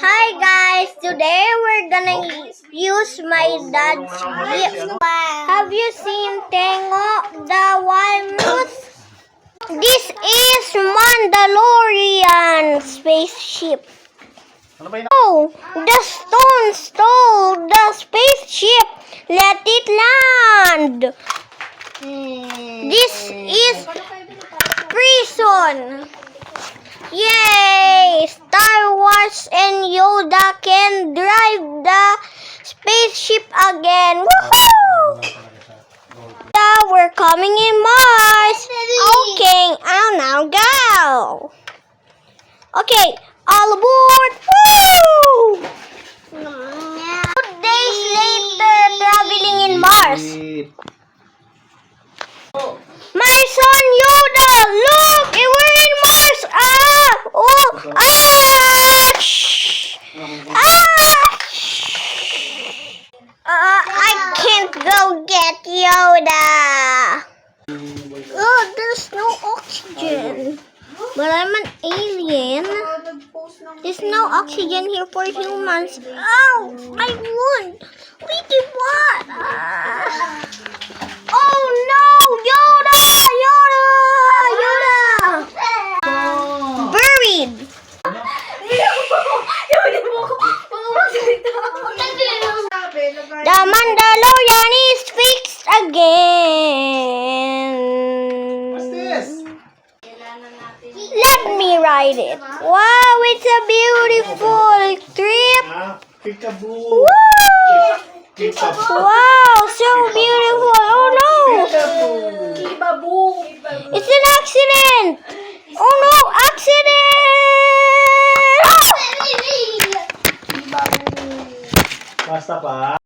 Hi guys, today we're gonna use my dad's gift. Have you seen Tengo the Walrus? This is Mandalorian spaceship. Oh, the stone stole the spaceship. Let it land. This is prison. Yay! Star Wars and Yoda can drive the spaceship again. Woohoo! We're coming in Mars. Okay, I'll now go. Okay, all aboard. Woo! 2 days later, traveling in Mars. My son Yoda, look, we're in Mars. I can't go get Yoda. Oh, there's no oxygen. But I'm an alien. There's no oxygen here for humans. Oh, I won. We did what? Oh no, Yoda! Buried. The Mandalorian is fixed again. What's this? Let me ride it. Wow, it's a beautiful trip. Peekaboo. Woo! Peekaboo. Wow, so beautiful. Oh no! Peekaboo. It's an accident. Oh no, accident! Basta pa.